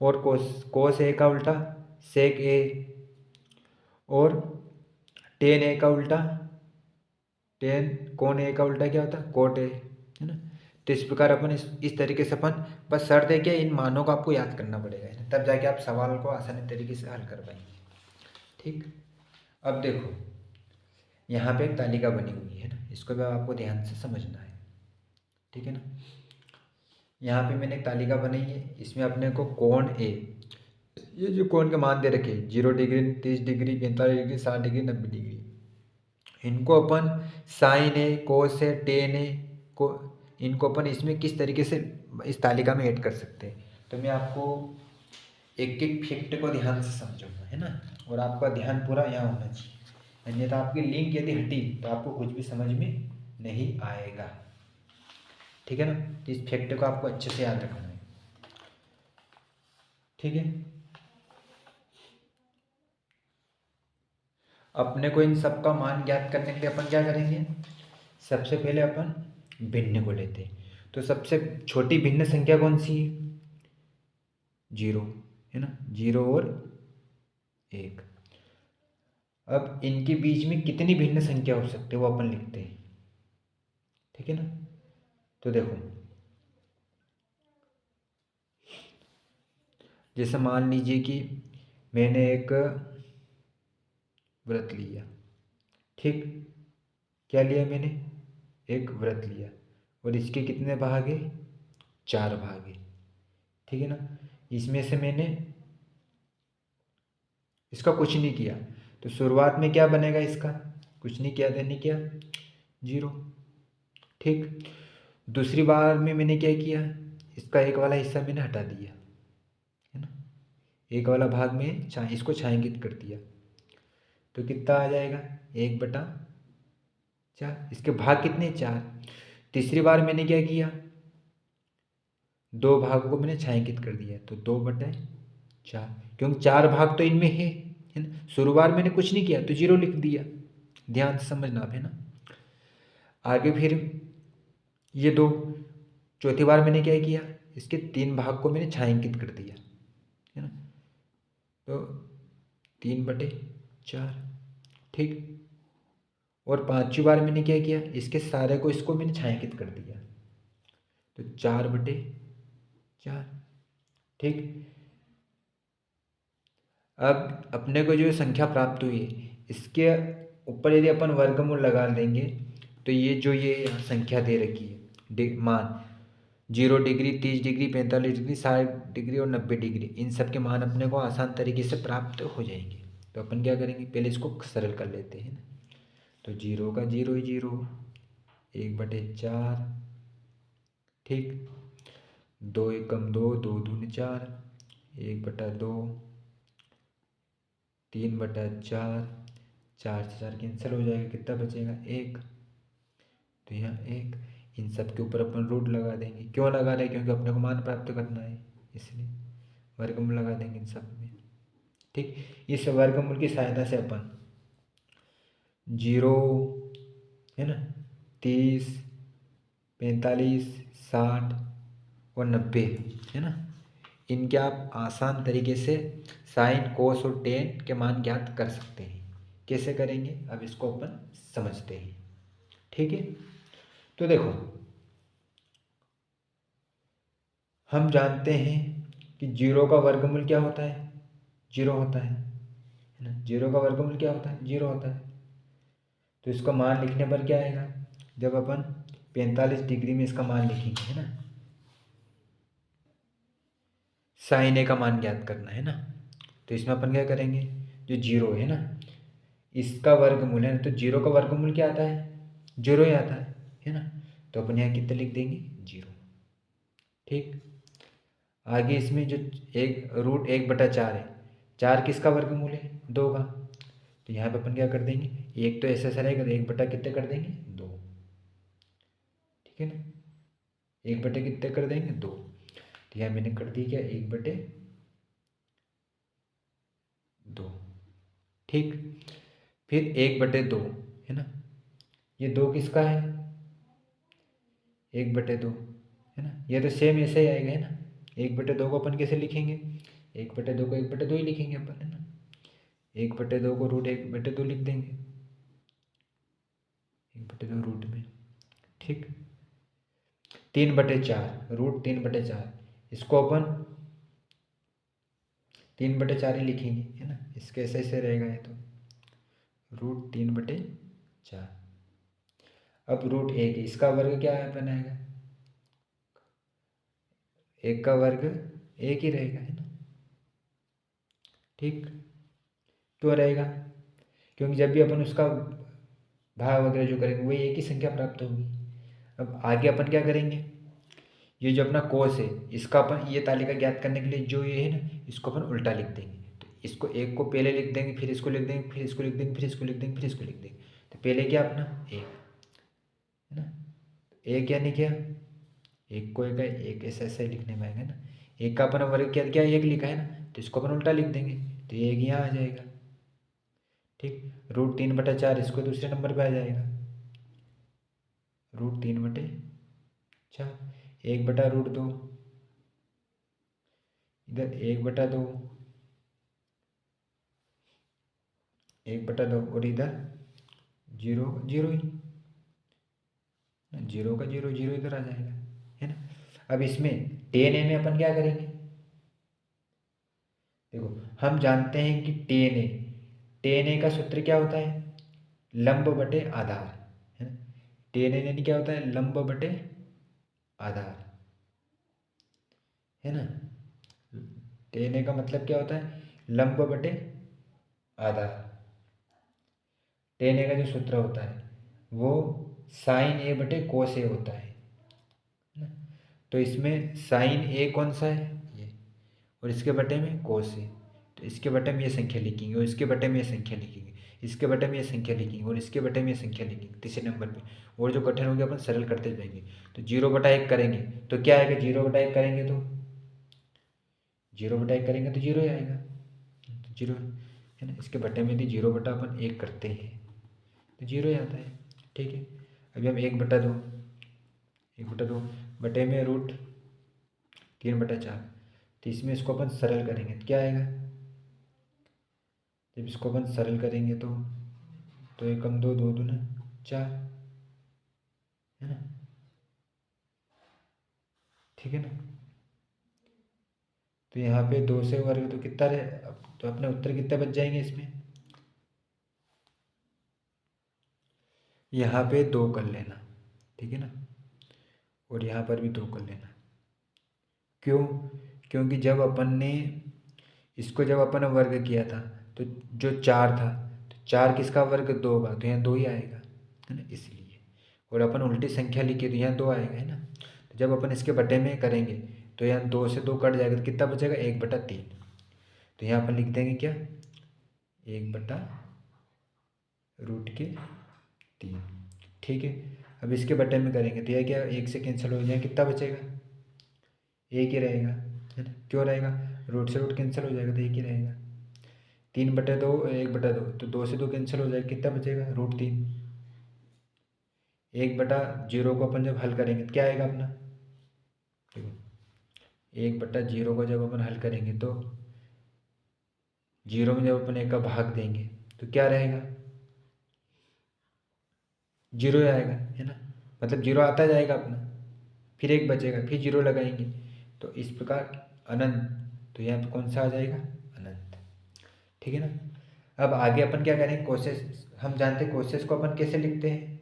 और कोस ए का उल्टा सेक ए, और टेन ए का उल्टा टेन, कोन ए का उल्टा क्या होता है, कोट ए, है ना। तो इस प्रकार अपन इस तरीके से अपन, बस शर्त है कि इन मानों को आपको याद करना पड़ेगा, है ना, तब जाके आप सवाल को आसानी तरीके से हल कर पाएंगे। ठीक, अब देखो यहाँ पे एक तालिका बनी हुई है ना, इसको भी आपको ध्यान से समझना है। ठीक है ना, यहाँ पे मैंने एक तालिका बनाई है, इसमें अपने को कोण ए, ये जो कोण के मान दे रखे 0 degree, 30 degree, 45 degree, 60 degree, 90 degree, इनको अपन साइन ए, कोस ए, टेन ए को, इनको अपन इसमें किस तरीके से इस तालिका में ऐड कर सकते हैं। तो मैं आपको एक एक फैक्ट को ध्यान से समझाऊंगा, है ना, और आपका ध्यान पूरा यहाँ होना चाहिए, अन्यथा आपकी लिंक यदि हटी तो आपको कुछ भी समझ में नहीं आएगा। ठीक है ना, तो इस फैक्ट को आपको अच्छे से याद रखना है। ठीक है, अपने को इन सब का मान ज्ञात करने के लिए अपन क्या करेंगे, सबसे पहले अपन भिन्न को लेते हैं। तो सबसे छोटी भिन्न संख्या कौन सी है, 0, है ना, 0 और 1। अब इनके बीच में कितनी भिन्न संख्या हो सकती है वो अपन लिखते हैं। ठीक है ना, तो देखो जैसे मान लीजिए कि मैंने एक व्रत लिया, ठीक, क्या लिया मैंने, एक व्रत लिया, और इसके कितने भाग है, 4 भाग है। ठीक है ना, इसमें से मैंने इसका कुछ नहीं किया, तो शुरुआत में क्या बनेगा इसका, कुछ नहीं किया, देने किया 0। ठीक, दूसरी बार में मैंने क्या किया, इसका एक वाला हिस्सा मैंने हटा दिया, है ना, एक वाला भाग में इसको छायांकित कर दिया, तो कितना आ जाएगा, 1/4। इसके भाग कितने, 4। तीसरी बार मैंने क्या किया, 2 भागों को मैंने छायांकित कर दिया, तो 2/4, क्योंकि 4 भाग तो इनमें है ना। शुरुआत मैंने कुछ नहीं किया तो 0 लिख दिया, ध्यान से समझना आप, है ना। आगे फिर ये 2, चौथी बार मैंने क्या किया, इसके 3 भाग को मैंने छायांकित कर दिया, है ना, तो 3/4। ठीक, और 5वीं बार मैंने क्या किया, इसके सारे को, इसको मैंने छायांकित कर दिया, तो 4/4। ठीक, अब अपने को जो संख्या प्राप्त हुई है, इसके ऊपर यदि अपन वर्गमूल लगा देंगे, तो ये जो ये संख्या दे रखी है मान 0 डिग्री, 30 डिग्री, 45 डिग्री, 60 डिग्री और 90 डिग्री, इन सब के मान अपने को आसान तरीके से प्राप्त हो जाएंगे। तो अपन क्या करेंगे, पहले इसको सरल कर लेते हैं ना, तो 0 का 0 ही 0, 1/4, ठीक, 2 एकम 2, 2 दूनी 4, 1/2, 3/4, 4 से 4 कैंसिल हो जाएगा, कितना बचेगा, 1। तो यहाँ 1, इन सब के ऊपर अपन रूट लगा देंगे, क्यों लगा रहे हैं, क्योंकि अपने को मान प्राप्त करना है, इसलिए वर्गमूल लगा देंगे इन सब में। ठीक, इस वर्गमूल की सहायता से अपन 0, है ना, 30, 45, 60 और 90, है ना, इनके आप आसान तरीके से साइन, कोस और टेन के मान ज्ञात कर सकते हैं। कैसे करेंगे, अब इसको अपन समझते हैं। ठीक है, तो देखो हम जानते हैं कि 0 का वर्गमूल क्या होता है, 0 होता है ना, 0 का वर्गमूल क्या होता है, 0 होता है। तो इसका मान लिखने पर क्या आएगा, जब अपन 45 डिग्री में इसका मान लिखेंगे, है ना, साइन ए का मान ज्ञात करना है ना, तो इसमें अपन क्या करेंगे, जो 0 है ना, इसका वर्गमूल है ना, तो 0 का वर्गमूल क्या आता है, 0 ही आता है ना। तो अपन यहाँ कितने लिख देंगे 0। ठीक, आगे इसमें जो एक रूट 1/4 है, 4 किसका वर्गमूल है 2 का, तो यहाँ पे अपन क्या कर देंगे, एक तो ऐसा रहेगा तो 1 बटा कितने कर देंगे 2। ठीक है ना, 1 बटे कितने कर देंगे 2, तो यहाँ मैंने कर दी क्या 1/2। ठीक, फिर 1/2 है ना, ये 2 किसका है 1/2 है ना, ये तो सेम ऐसे ही आएगा है ना। 1/2 को अपन कैसे लिखेंगे, 1/2 को 1/2 ही लिखेंगे अपन है ना, 1/2 को रूट 1/2 लिख देंगे, 1/2 रूट में। ठीक, 3/4 रूट 3/4, इसको अपन 3/4 ही लिखेंगे है ना, इसके ऐसे रहेगा ये तो रूट 3/4। अब रूट 1, इसका वर्ग क्या बनाएगा, 1 का वर्ग 1 ही रहेगा है ना। ठीक, क्यों रहेगा, क्योंकि जब भी अपन उसका भाग वगैरह जो करेंगे वही एक ही संख्या प्राप्त होगी। अब आगे अपन क्या करेंगे, ये जो अपना कोस है इसका अपन ये तालिका ज्ञात करने के लिए जो ये है ना, इसको अपन उल्टा लिख देंगे। तो इसको 1 को पहले लिख देंगे, फिर इसको लिख देंगे, फिर इसको लिख देंगे, फिर इसको लिख देंगे, फिर इसको लिख देंगे। तो पहले क्या अपना 1 है ना, 1 यानी क्या, 1 को 1 ऐसे ऐसे लिखने में आएगा ना, 1 का अपन वर्ग क्या क्या 1 लिखा है ना, तो इसको अपन उल्टा लिख देंगे तो 1 यहाँ आ जाएगा। ठीक, रूट 3/4 इसको दूसरे नंबर पे आ जाएगा, रूट 3/4, 1/√2 इधर 1/2, 1/2 और इधर 0 0 ही, 0 का 0 0 इधर आ जाएगा है ना। अब इसमें 10a में अपन क्या करेंगे, देखो हम जानते हैं कि 10a का सूत्र क्या होता है, लंब बटे आधार है ना। 10a यानी क्या होता है, लंब बटे आधार है ना। 10a का मतलब क्या होता है, लंब बटे आधार। 10a का जो सूत्र होता है वो साइन a बटे कोस a होता है ना? तो इसमें साइन a कौन सा है ये, और इसके बटे में कोस a, तो इसके बटे में ये संख्या लिखेंगे और इसके बटे में ये संख्या लिखेंगे, इसके बटे में ये संख्या लिखेंगे और इसके बटे में ये संख्या लिखेंगे तीसरे नंबर पे, और जो कठिन हो गया अपन सरल करते जाएंगे। तो 0/1 करेंगे तो क्या आएगा, 0/1 करेंगे तो 0/1 करेंगे तो 0 ही आएगा, तो 0 है ना। इसके बटे में यदि 0/1 करते हैं तो 0 ही आता है। ठीक है, अभी हम 1/2 बटे में रूट 3/4, तो इसमें इसको अपन सरल करेंगे तो क्या आएगा, जब इसको अपन सरल करेंगे तो 1 कम 2 2 दूना 4 है ना। ठीक है ना, तो यहाँ पे 2 से वर्ग तो कितना रहे, तो अपने उत्तर कितने बच जाएंगे इसमें, यहाँ पे 2 कर लेना। ठीक है ना, और यहाँ पर भी 2 कर लेना। क्यों, क्योंकि जब अपन ने इसको जब अपन ने वर्ग किया था तो जो 4 था, तो 4 किसका वर्ग 2 का, तो यहाँ 2 ही आएगा है ना, इसलिए। और अपन उल्टी संख्या लिखी तो यहाँ 2 आएगा है ना। तो जब अपन इसके बटे में करेंगे तो यहाँ 2 से 2 कट जाएगा तो कितना बचेगा 1/3, तो यहाँ अपन लिख देंगे क्या 1/√3। ठीक है, अब इसके बटे में करेंगे तो यह क्या 1 से कैंसिल हो जाए, कितना बचेगा 1 ही रहेगा है ना। क्यों रहेगा, रूट से रूट कैंसिल हो जाएगा तो 1 ही रहेगा। 3/2 1/2, तो 2 से 2 कैंसिल हो जाएगा, कितना बचेगा √3। 1/0 को अपन जब हल करेंगे तो क्या आएगा अपना, देखो 1/0 को जब अपन हल करेंगे तो 0 में जब अपन 1 का भाग देंगे तो क्या रहेगा 0 ही आएगा है ना, मतलब 0 आता जाएगा अपना, फिर 1 बचेगा, फिर 0 लगाएंगे, तो इस प्रकार अनंत, तो यहाँ पे कौन सा आ जाएगा अनंत। ठीक है ना, अब आगे अपन क्या करेंगे, कोसेस हम जानते हैं, कोसेस को अपन कैसे लिखते हैं,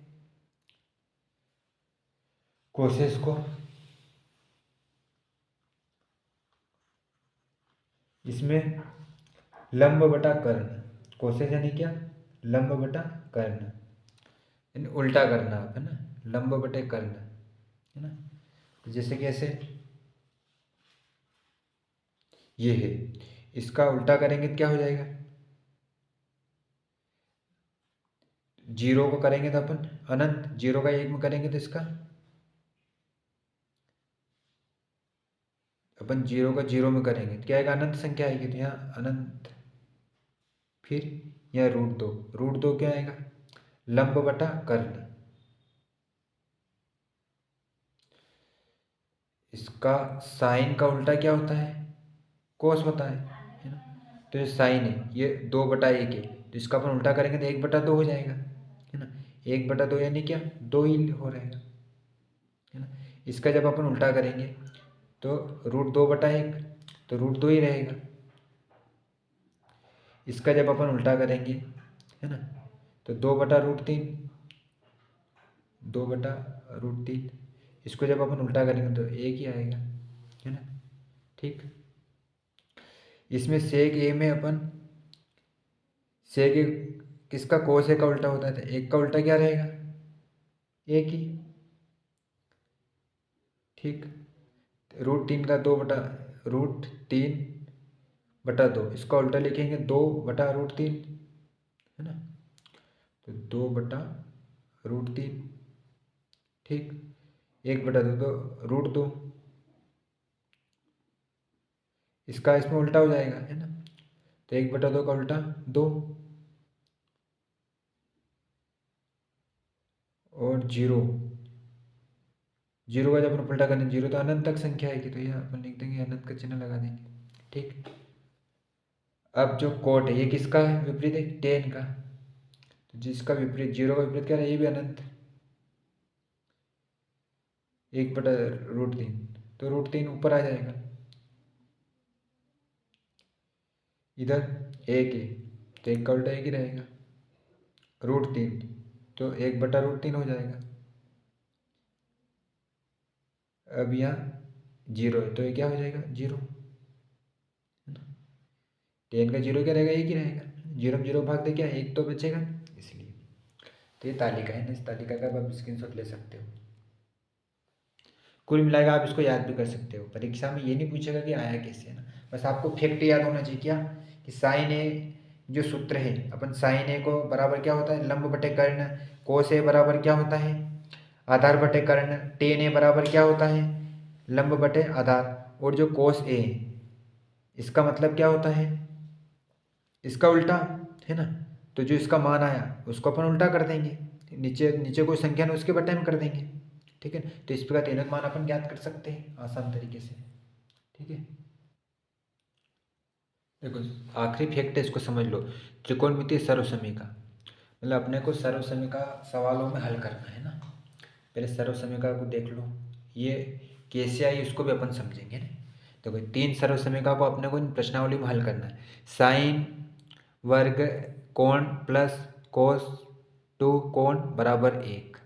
कोसेस को इसमें लंब बटा कर्ण, कोसेस यानी क्या लंब बटा कर्ण, यानी उल्टा करना है ना, लंब बटे कर्ण है ना। तो जैसे कि ऐसे ये है, इसका उल्टा करेंगे तो क्या हो जाएगा, जीरो को करेंगे तो अपन अनंत, जीरो का एक में करेंगे तो इसका अपन जीरो का जीरो में करेंगे तो क्या आएगा, अनंत संख्या आएगी। तो यहाँ अनंत, फिर यहाँ रूट दो, रूट दो क्या आएगा, लंब बटा कर्ण। इसका साइन का उल्टा क्या होता है, कोस होता है ना। तो ये साइन है, ये 2/1 है, तो इसका अपन उल्टा करेंगे तो 1/2 हो जाएगा, है ना। 1/2 यानी क्या, 2 ही हो रहेगा, है ना। इसका जब अपन उल्टा करेंगे तो √2/1, तो √2 ही रहेगा। इसका जब अपन उल्टा करेंगे, है ना, तो 2/√3, 2/√3, इसको जब अपन उल्टा करेंगे तो एक ही आएगा, है ना। ठीक, इसमें सेक ए में अपन सेक ए किसका, कोस ए का उल्टा होता है, तो एक का उल्टा क्या रहेगा, एक ही। ठीक, √3 का √3/2, इसका उल्टा लिखेंगे 2/√3, है ना। तो 2/√3, ठीक, 1/2 तो √2, इसका इसमें उल्टा हो जाएगा, है ना। तो 1/2 का उल्टा 2, और जीरो, जीरो का जब अपन उल्टा करेंगे, जीरो तो अनंत तक संख्या आएगी, तो यहाँ अपन लिख देंगे अनंत का चिन्ह लगा देंगे। ठीक, अब जो कोट है ये किसका है, विपरीत है, टेन का। तो जिसका विपरीत, जीरो का विपरीत क्या है, ये भी अनंत, 1/√3, तो √3 ऊपर आ जाएगा। इधर एक है, तो एक का उल्टा एक ही रहेगा, √3, तो 1/√3 हो जाएगा। अब यहाँ जीरो है, तो ये क्या हो जाएगा, जीरो, 10 का जीरो क्या रहेगा, एक ही रहेगा, जीरो में जीरो भाग दे क्या, एक तो बचेगा, इसलिए। तो ये तालिका है ना, इस तालिका का आप स्क्रीनशॉट ले सकते हो। कुल मिलाकर आप इसको याद भी कर सकते हो, परीक्षा में ये नहीं पूछेगा कि आया कैसे, है ना। बस आपको फैक्ट याद होना चाहिए, क्या, कि साइन ए जो सूत्र है, अपन साइन ए को बराबर क्या होता है, लंब बटे कर्ण, कोस ए बराबर क्या होता है, आधार बटे कर्ण, टेन ए बराबर क्या होता है, लंब बटे आधार, और जो कोस ए इसका मतलब क्या होता है, इसका उल्टा, है ना। तो जो इसका मान आया उसको अपन उल्टा कर देंगे, नीचे नीचे कोई संख्या ना उसके बटे में कर देंगे, ठीक है। तो इस प्रकार तीनों मान अपन ज्ञात कर सकते हैं आसान तरीके से, ठीक है। देखो आखिरी फैक्ट है, इसको समझ लो, त्रिकोणमितीय सर्वसमीका, मतलब अपने को सर्वसमीका सवालों में हल करना है ना। पहले सर्वसमीका को देख लो, ये कैसे आई उसको भी अपन समझेंगे ना। देखो 3 सर्वसमीका को अपने को इन प्रश्नावली में हल करना है, साइन वर्ग कोण प्लस कोस 2 कोण बराबर 1,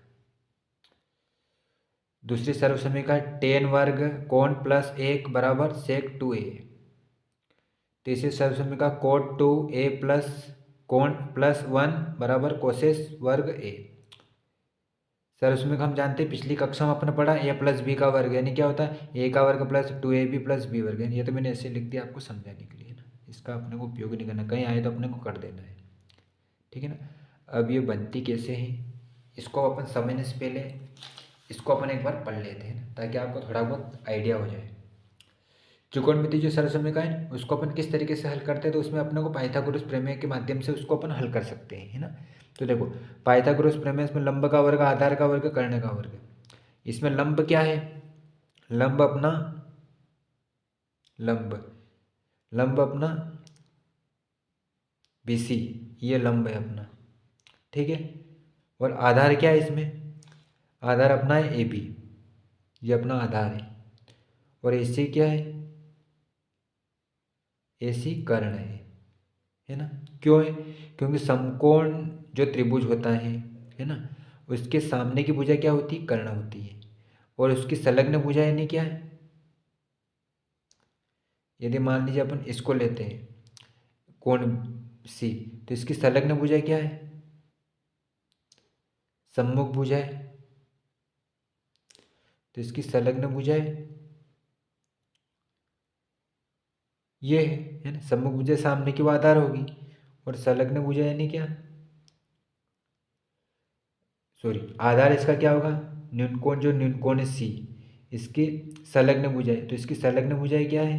दूसरी सर्वसमीका टेन वर्ग कोण प्लस 1 बराबर सेक 2a, तीसरी सर्वसमीका कोट 2a प्लस कोण प्लस 1 बराबर कोसेस वर्ग a। सर्वसमीका हम जानते हैं पिछली कक्षा में अपने पढ़ा a प्लस बी का वर्ग, यानी क्या होता है a का वर्ग प्लस 2ab प्लस बी वर्ग, ये तो मैंने ऐसे लिख दिया आपको समझाने के लिए ना, इसका अपने को उपयोग नहीं करना, कहीं आए तो अपने को कर देना है, ठीक है ना। अब ये बनती कैसे है, इसको अपन समझने से पहले इसको अपन एक बार पढ़ लेते हैं ना, ताकि आपको थोड़ा बहुत आइडिया हो जाए। त्रिकोणमिति जो सर्वसमीका है उसको अपन किस तरीके से हल करते हैं, तो उसमें अपने को पाइथागोरस प्रमेय के माध्यम से उसको अपन हल कर सकते हैं, है ना। तो देखो पाइथागोरस प्रमेय, इसमें लंब का वर्ग, आधार का वर्ग, कर्ण का वर्ग, इसमें लंब क्या है, लंब अपना लंब लंब अपना BC, ये लंब है अपना, ठीक है। और आधार क्या है इसमें, आधार अपना है AB, ये अपना आधार है, और AC क्या है, AC कर्ण है ना। क्यों है, क्योंकि समकोण जो त्रिभुज होता है ना, उसके सामने की भुजा क्या होती है, कर्ण होती है, और उसकी संलग्न भुजा यानी क्या है, यदि मान लीजिए अपन इसको लेते हैं कोण C, तो इसकी संलग्न भुजा क्या है, सम्मुख भुजा है, तो इसकी संलग्न भुजाएं ये है ना। सम्मुख भुजा सामने की वो आधार होगी, और संलग्न भुजा यानी क्या, सॉरी, आधार इसका क्या होगा, न्यूनकोण, जो न्यूनकोण है सी, इसकी संलग्न भुजाएं, तो इसकी संलग्न भुजाएं क्या है,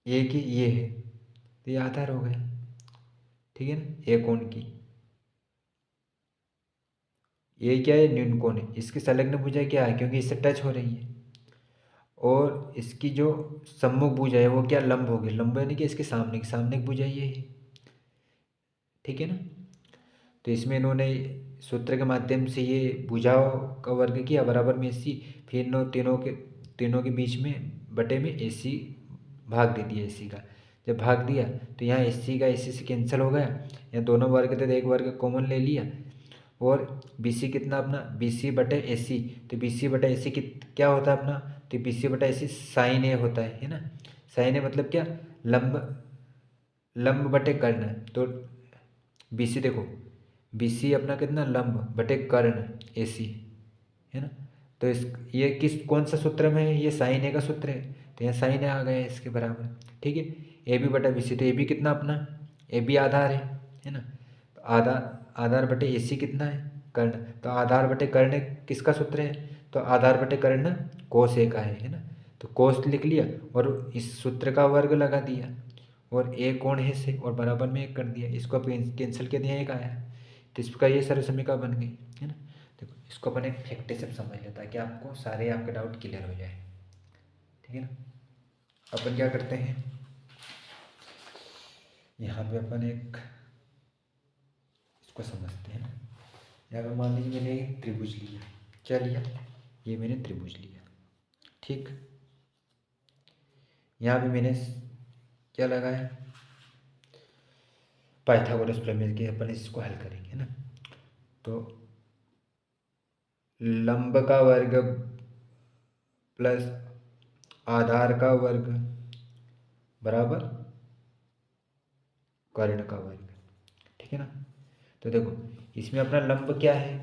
ए की ये है, तो ये आधार हो गया, ठीक है ना। ए कोण की ये क्या है, न्यूनकोण है, इसकी संलग्न भुजा क्या है, क्योंकि इससे टच हो रही है, और इसकी जो सम्मुख भुजा है वो क्या, लंब होगी, लंब यानी कि इसके सामने की भुजा ये है, ठीक है ना। तो इसमें इन्होंने सूत्र के माध्यम से ये भुजाओं का वर्ग किया, बराबर में AC, फिर इन तीनों के बीच में बटे में AC भाग दे दिया, AC का जब भाग दिया तो यहाँ AC का AC से कैंसिल हो गया, यहाँ दोनों वर्ग थे तो एक वर्ग कॉमन ले लिया, और BC कितना अपना, BC बटे AC, तो BC बटे AC क्या होता है अपना, तो BC बटा AC साइन A होता है ना। साइन A मतलब क्या, लंब बटे कर्ण, तो BC देखो, BC अपना कितना, लंब बटे कर्ण AC, है ना। तो इस ये कौन सा सूत्र में है, ये साइन ए का सूत्र है, तो यहाँ साइन ए आ गया है इसके बराबर, ठीक है। AB बटा BC, तो AB कितना अपना, AB आधार है ना, तो आधार बटे AC कितना है, कर्ण, तो आधार बटे कर्ण किसका सूत्र है, तो आधार बटे कर्ण कोस ए का है ना। तो कोस लिख लिया और इस सूत्र का वर्ग लगा दिया, और ए कोण है से, और बराबर में एक कर दिया, इसको आप कैंसिल कर दिया, एक आया, तो इसका ये सर्व समीकरण बन गई, है ना। देखो इसको अपन एक फैक्टर से समझ लेता है कि आपको सारे आपके डाउट क्लियर हो जाए, ठीक है ना। अपन क्या करते हैं, यहाँ पे अपन एक इसको समझते हैं ना। यहाँ पे मान लीजिए मैंने एक त्रिभुज लिया, क्या लिया, ये मैंने त्रिभुज लिया, ठीक। यहाँ पे मैंने क्या लगाया, पाइथागोरस प्रमेय के, अपन इसको हल करेंगे ना। तो लंब का वर्ग प्लस आधार का वर्ग बराबर कर्ण का वर्ग, ठीक है ना। तो देखो इसमें अपना लंब क्या है,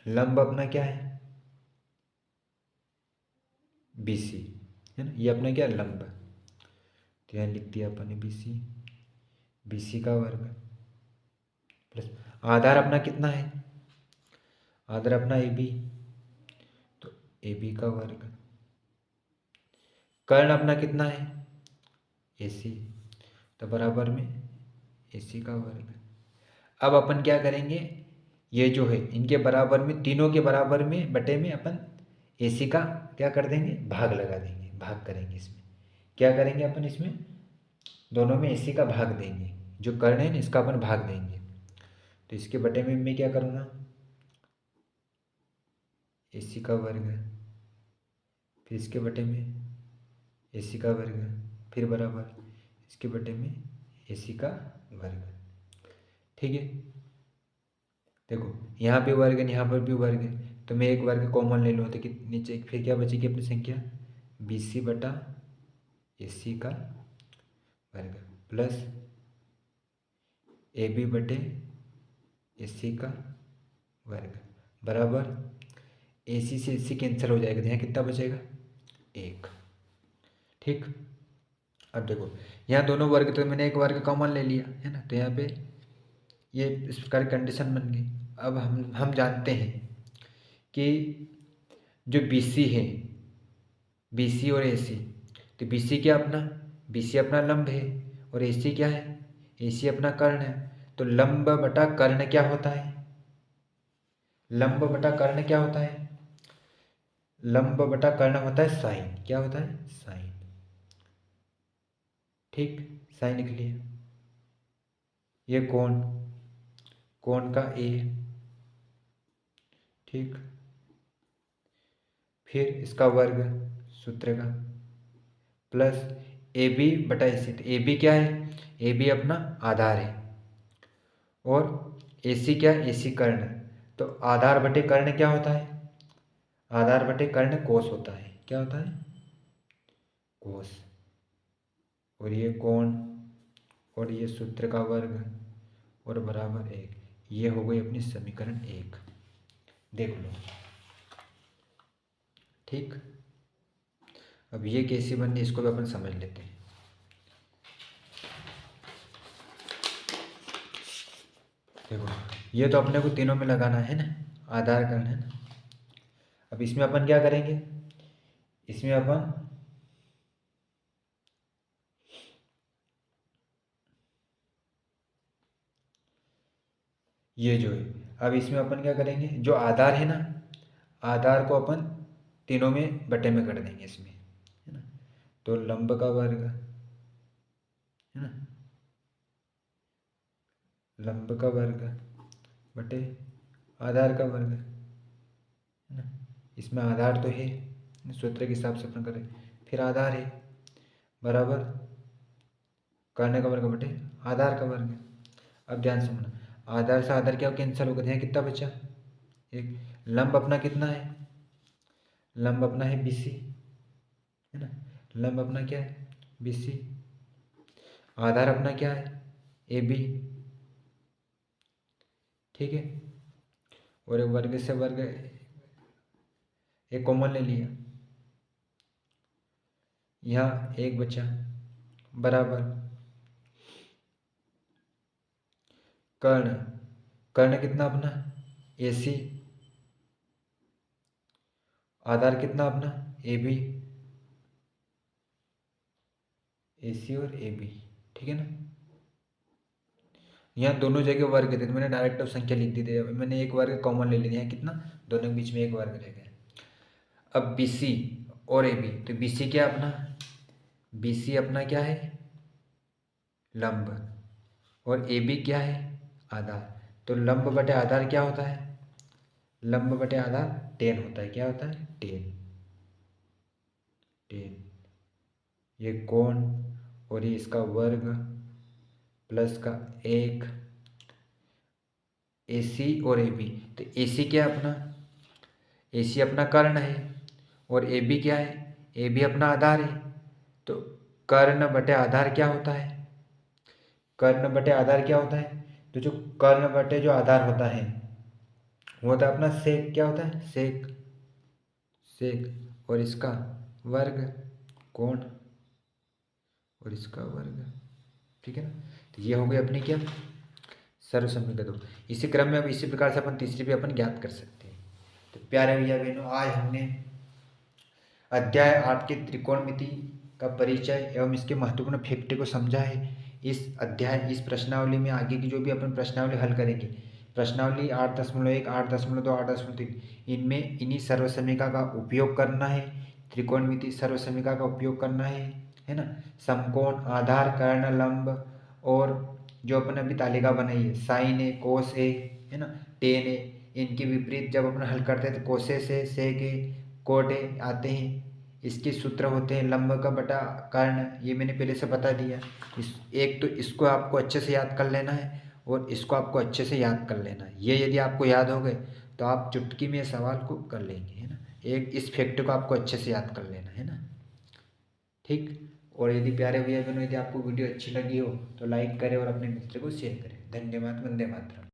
लंब अपना क्या है, BC, है ना, ये अपना क्या, लंब, तो यहाँ लिख दिया अपन ने BC का वर्ग प्लस आधार अपना कितना है, आधार अपना AB, तो AB का वर्ग, कर्ण अपना कितना है, AC, तो बराबर में AC का वर्ग। अब अपन क्या करेंगे, ये जो है इनके बराबर में, तीनों के बराबर में बटे में अपन AC का क्या कर देंगे, भाग लगा देंगे, भाग करेंगे, इसमें क्या करेंगे अपन, इसमें दोनों में AC का भाग देंगे, जो कर्ण है ना इसका अपन भाग देंगे, तो इसके बटे में मैं क्या करूँगा, AC का वर्ग, फिर इसके बटे में AC का वर्ग, फिर बराबर इसके बटे में AC का वर्ग, ठीक है। देखो यहाँ पे वर्ग है, यहाँ पर भी वर्ग है, तो मैं एक वर्ग कॉमन ले लूँ, तो कि नीचे फिर क्या बचेगी अपनी संख्या, BC बटा AC का वर्ग प्लस AB बटे AC का वर्ग बराबर AC से AC कैंसिल हो जाएगा, तो यहाँ कितना बचेगा, एक, ठीक। अब देखो यहाँ दोनों वर्ग, तो मैंने एक वर्ग कॉमन ले लिया है ना, तो यहाँ पे ये इस प्रकार कंडीशन बन गई। अब हम जानते हैं कि जो BC है, BC और AC, तो BC क्या अपना, BC अपना लंब है, और AC क्या है, AC अपना कर्ण है, तो लंब बटा कर्ण क्या होता है, लंब बटा कर्ण क्या होता है, लंब बटा कर्ण होता है साइन, क्या होता है, साइन, ठीक, साइन लिख लिया। ये कोण का A, ठीक, फिर इसका वर्ग सूत्र का प्लस AB बटा AC, तो AB क्या है, AB अपना आधार है, और AC क्या है, AC कर्ण, तो आधार बटे कर्ण क्या होता है, आधार बटे कर्ण कोस होता है, क्या होता है, कोस, और ये कोण, और ये सूत्र का वर्ग, और बराबर एक, ये हो गई अपनी समीकरण 1, देख लो। ठीक, अब ये कैसी बननी इसको भी अपन समझ लेते हैं। देखो ये तो अपने को तीनों में लगाना है ना, आधार करना है ना। अब इसमें अपन क्या करेंगे, इसमें अपन ये जो है, अब इसमें अपन क्या करेंगे, जो आधार है ना, आधार को अपन तीनों में बटे में कर देंगे इसमें, है ना। तो लंब का वर्ग, है ना, लंब का वर्ग बटे आधार का वर्ग, है ना। इसमें आधार तो है, सूत्र के हिसाब से अपन करें, फिर आधार है बराबर कर्ण का वर्ग बटे आधार का वर्ग। अब ध्यान से सुनना, आधार से आधार क्या कैंसिल होगा, यहाँ कितना बचा, एक। लंब अपना कितना है, लंब अपना है BC, है ना, लंब अपना क्या है BC, आधार अपना क्या है AB, ठीक है। और एक वर्ग से वर्ग एक कॉमन ले लिया, यहाँ एक बचा बराबर कर्ण, कर्ण कितना अपना AC, आधार कितना अपना AB, AC और AB, ठीक है ना। यहाँ दोनों जगह वर्ग थे तो मैंने डायरेक्ट अब संख्या लिख दी थी, मैंने एक वर्ग कॉमन ले लिया, यहाँ कितना, दोनों के बीच में एक वर्ग रह गया। अब BC और AB, तो BC क्या अपना, BC अपना क्या है लंब, और AB क्या है आधार। तो लंब बटे आधार क्या होता है, लंब बटे आधार 10 होता है, क्या होता है 10, 10। ये कोण और ये इसका वर्ग प्लस का 1, AC और AB, तो AC क्या है अपना, AC अपना कर्ण है, और AB क्या है, AB अपना आधार है। तो कर्ण बटे आधार क्या होता है, कर्ण बटे आधार क्या होता है, तो जो कर्ण बटे जो आधार होता है वो होता है अपना सेक, क्या होता है सेक, सेक और इसका वर्ग कोण और इसका वर्ग, ठीक है ना। तो ये हो गई अपनी क्या सर्वसम्मति दो। इसी क्रम में अब इसी प्रकार से अपन तीसरी भी अपन ज्ञात कर सकते हैं। तो प्यारे भैया बहनों, आज हमने अध्याय 8 के त्रिकोणमिति का परिचय एवं इसके महत्वपूर्ण फैक्ट को समझा है। इस प्रश्नावली में आगे की जो भी अपन प्रश्नावली हल करेंगे, प्रश्नावली 8.1, 8.2, 8.3, इनमें इन्हीं सर्वसमीका का उपयोग करना है, त्रिकोणमिति सर्वसमीका का उपयोग करना है ना। समकोण, आधार, कर्ण, लंब और जो अपन अभी तालिका बनाई है, साइन है, कोस है ना, टेन है, इनके विपरीत जब अपन हल करते हैं तो कोसेस है, सेक है, कोट है आते हैं। इसके सूत्र होते हैं लंब का बटा कर्ण, ये मैंने पहले से बता दिया। एक तो इसको आपको अच्छे से याद कर लेना है और इसको आपको अच्छे से याद कर लेना है। ये यदि आपको याद हो गए तो आप चुटकी में सवाल को कर लेंगे, है ना। एक इस फैक्ट को आपको अच्छे से याद कर लेना है ना, ठीक। और यदि प्यारे भैया बहनों, यदि आपको वीडियो अच्छी लगी हो तो लाइक करें और अपने मित्र को शेयर करें। धन्यवाद। वंदे मातरम।